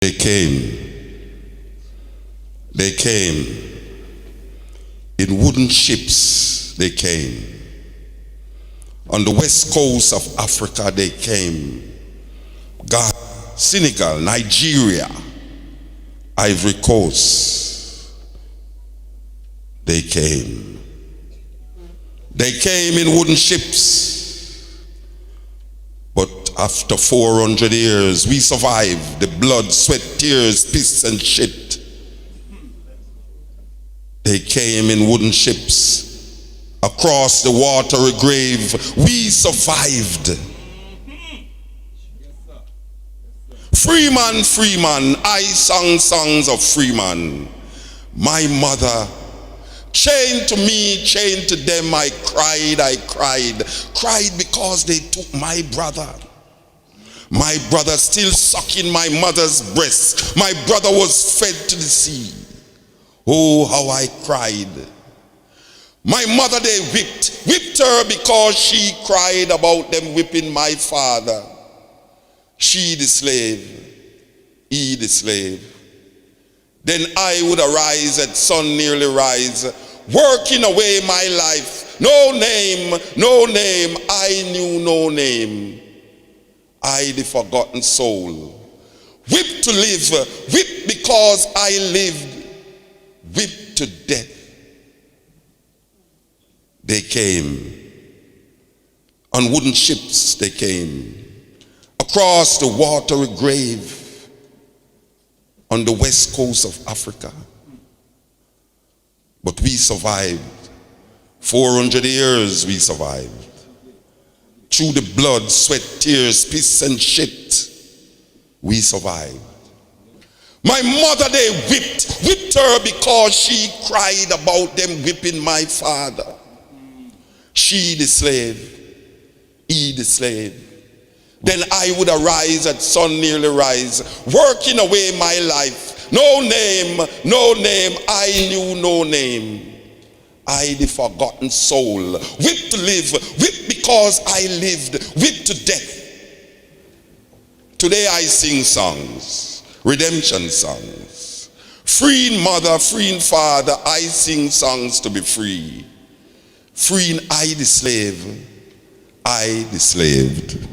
They came in wooden ships. They came on the west coast of Africa. They came Ghana, Senegal, Nigeria, Ivory Coast. They came in wooden ships, but after 400 years we survived the blood, sweat, tears, piss and shit. They came in wooden ships across the watery grave. We survived. Freeman, freeman, I sang songs of freeman. My mother, chained to me, chained to them, I cried because they took my brother. My brother still sucking my mother's breast. My brother was fed to the sea. Oh, how I cried. My mother they whipped her because she cried about them whipping my father. She the slave, he the slave. Then I would arise at sun nearly rise, working away my life. No name, I knew no name. I the forgotten soul. Whipped to live, whipped because I lived, whipped to death. They came on wooden ships. They came across the watery grave on the west coast of Africa. But we survived. 400 years we survived. Through the blood, sweat, tears, piss and shit, we survived. My mother they whipped her because she cried about them whipping my father. She the slave, he the slave. Then I would arise at sun nearly rise, working away my life. No name, I knew no name. I the forgotten soul, whipped to live, whipped because I lived, whipped to death. Today I sing songs, redemption songs. Freeing mother, freeing father, I sing songs to be free. Freeing I the slave, I the slaved.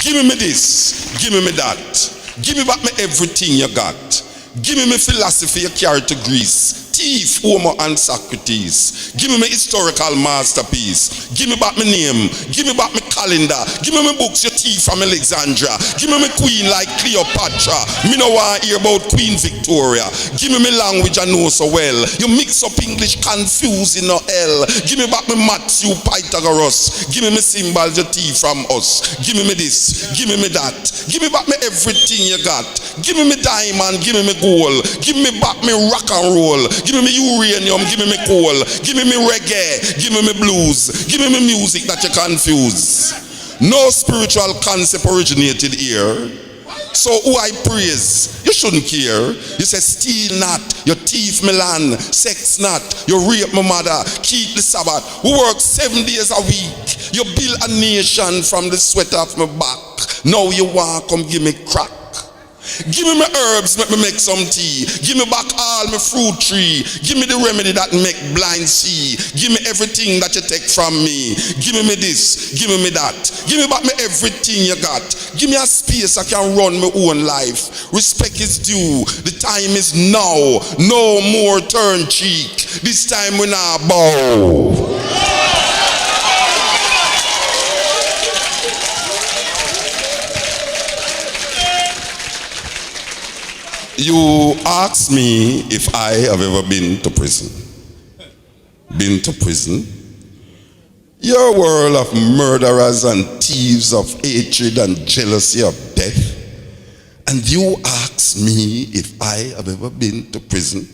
Give me this, give me that. Give me back me everything you got. Give me philosophy you carry to Greece. Thief, Homer and Socrates. Give me historical masterpiece. Give me back my name. Give me back my calendar. Give me books you thief from Alexandria. Give me queen like Cleopatra. Me no want hear about Queen Victoria. Give me language I know so well. You mix up English confusing no hell. Give me back my Matthew Pythagoras. Give me symbols you thief from us. Give me this. Give me that. Give me back me everything you got. Give me diamond. Give me gold. Give me back me rock and roll. Give me uranium, give me coal, give me reggae, give me blues, give me music that you confuse. No spiritual concept originated here. So who I praise, you shouldn't care. You say steal not, you thief me land, sex not, you rape my mother, keep the Sabbath. We work 7 days a week. You build a nation from the sweat of my back. Now you want come give me crack. Give me my herbs, let me make some tea. Give me back all my fruit tree. Give me the remedy that make blind see. Give me everything that you take from me. Give me this, give me that. Give me back me everything you got. Give me a space I can run my own life. Respect is due. The time is now. No more turn cheek. This time we not bow. You ask me if I have ever been to prison. Been to prison? Your world of murderers and thieves, of hatred and jealousy of death. And you ask me if I have ever been to prison?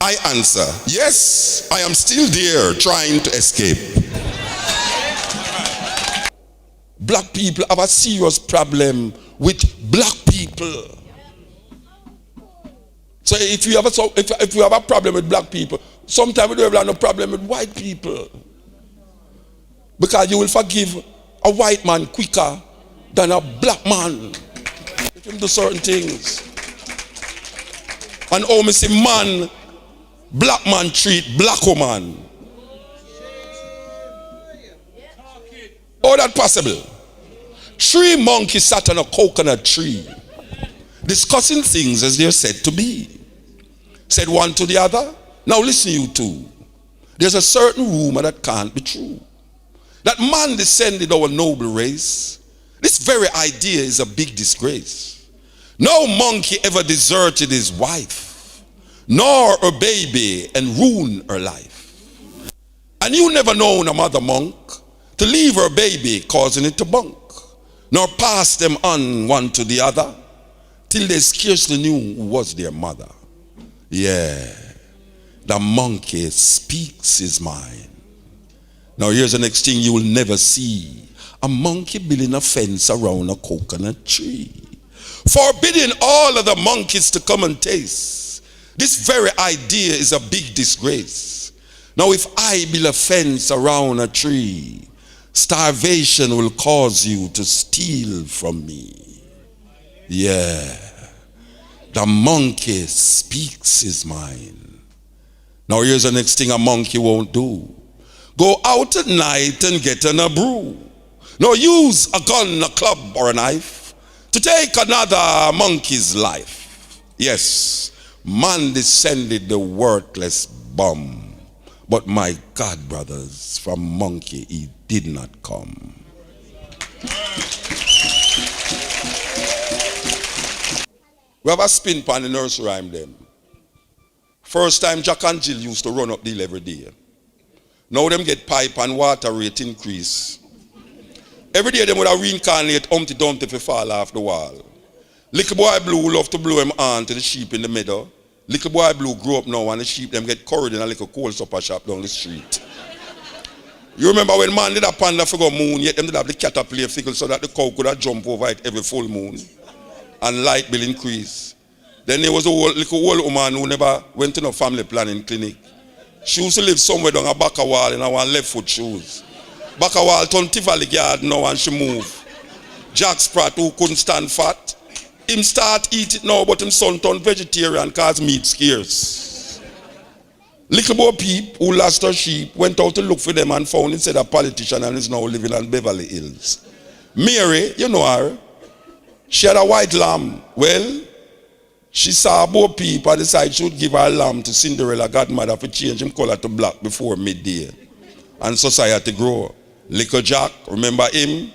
I answer, yes, I am still there trying to escape. Black people have a serious problem with black people. So if you have a problem with black people, sometimes we don't have no problem with white people. Because you will forgive a white man quicker than a black man. Let him do certain things. And how me see man, black man treat black woman. How that possible? 3 monkeys sat on a coconut tree, discussing things as they're said to be. Said one to the other, now listen you two. There's a certain rumor that can't be true. That man descended our noble race. This very idea is a big disgrace. No monkey ever deserted his wife, nor her baby, and ruined her life. And you never known a mother monk to leave her baby causing it to bunk, nor pass them on one to the other, till they scarcely knew who was their mother. Yeah, the monkey speaks his mind. Now here's the next thing you will never see. A monkey building a fence around a coconut tree, forbidding all of the monkeys to come and taste. This very idea is a big disgrace. Now if I build a fence around a tree, starvation will cause you to steal from me. Yeah, the monkey speaks his mind. Now here's the next thing a monkey won't do. Go out at night and get in a brew. Nor use a gun, a club, or a knife to take another monkey's life. Yes, man descended the worthless bum. But my God, brothers, from monkey he did not come. We have a spin pan in the nursery rhyme then. First time Jack and Jill used to run up the hill every day. Now them get pipe and water rate increase. Every day them would have reincarnate Humpty Dumpty if he fall off the wall. Little boy Blue love to blow him on to the sheep in the meadow. Little boy Blue grew up now and the sheep them get curried in a little cold supper shop down the street. You remember when man did a panda figure moon, yet them did have the caterpillar figure so that the cow could have jump over it every full moon. And light bill increase. Then there was a little old woman who never went to no family planning clinic. She used to live somewhere down a back a wall in our left foot shoes. Back a wall turned Tivoli yard now and she moved. Jack Spratt who couldn't stand fat, him start eat it now but him son turned vegetarian cause meat scarce. Little boy Peep who lost her sheep went out to look for them and found instead a politician and is now living on Beverly Hills. Mary, you know her, she had a white lamb. Well, she saw Bo Peep and decided she would give her lamb to Cinderella godmother for change him color to black before midday. And society grow. Little Jack, remember him?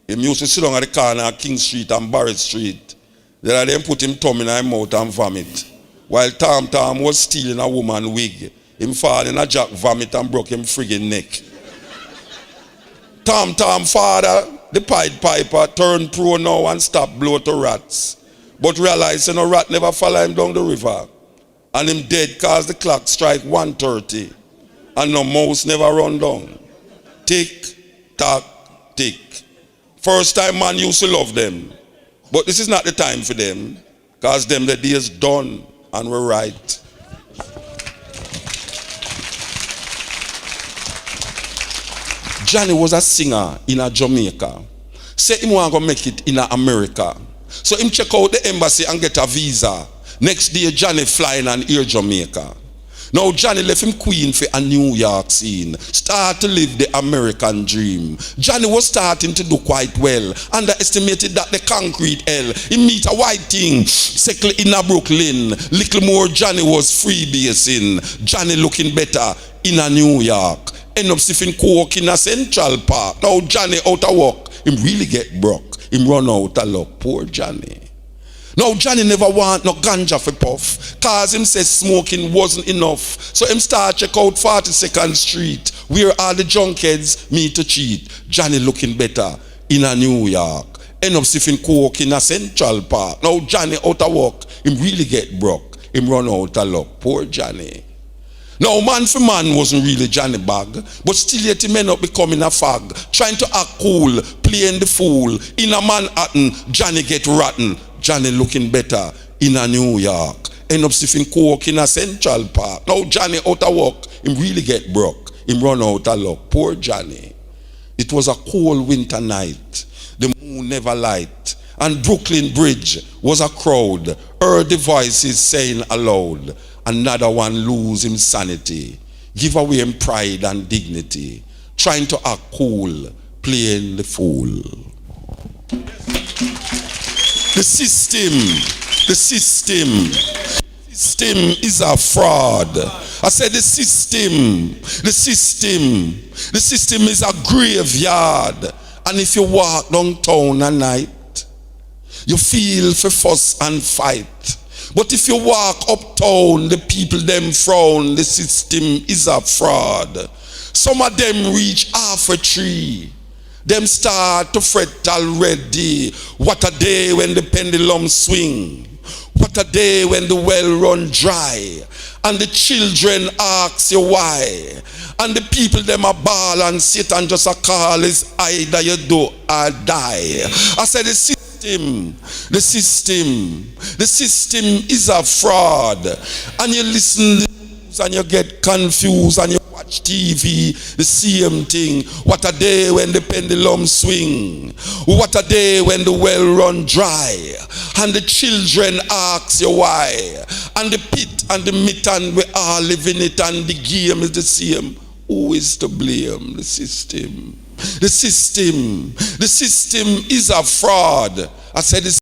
Him used to sit down at the corner of King Street and Barrett Street. Then they put him thumb in his mouth and vomit. While Tom Tom was stealing a woman's wig, him fall in a Jack vomit and broke him friggin' neck. Tom Tom father, the Pied Piper, turned pro now and stopped blow to rats. But realized no rat never follow him down the river. And him dead cause the clock strike 1:30. And no mouse never run down. Tick, tock, tick. First time man used to love them. But this is not the time for them. Cause them the day is done and we're right. Johnny was a singer in a Jamaica. Say him want to make it in America. So him check out the embassy and get a visa. Next day Johnny flying on Air Jamaica. Now Johnny left him queen for a New York scene. Start to live the American dream. Johnny was starting to do quite well. Underestimated that the concrete hell. He meet a white thing, settle in a Brooklyn. Little more Johnny was freebasing. Johnny looking better in a New York. End up sipping coke in a Central Park. Now Johnny out of work. Him really get broke. Him run out of luck. Poor Johnny. Now Johnny never want no ganja for puff, cause him says smoking wasn't enough. So him start check out 42nd Street, where all the junkheads meet to cheat. Johnny looking better in a New York. End up sipping coke in a Central Park. Now Johnny out of work, him really get broke. Him run out of luck. Poor Johnny. Now man for man wasn't really Johnny bag, but still yet he may not becoming a fag. Trying to act cool, playing the fool. In a Manhattan, Johnny get rotten. Johnny looking better in a New York. End up sipping coke in a Central Park. Now Johnny out of work, him really get broke. Him run out of luck. Poor Johnny. It was a cold winter night. The moon never light. And Brooklyn Bridge was a crowd. Heard the voices saying aloud, another one lose him sanity. Give away him pride and dignity. Trying to act cool, playing the fool. The system is a fraud. I said the system is a graveyard. And if you walk downtown at night, you feel for fuss and fight. But if you walk uptown, the people them frown. The system is a fraud. Some of them reach half a tree. Them start to fret already. What a day when the pendulum swing. What a day when the well run dry. And the children ask you why. And the people them a ball and sit and just a call is either you do or die. I said the system is a fraud. And you listen to the news and you get confused and you watch TV, the same thing. What a day when the pendulum swing. What a day when the well run dry. And the children ask you why. And the pit and the mitten, we all live in it, and the game is the same. Who is to blame? The system. The system is a fraud. I said the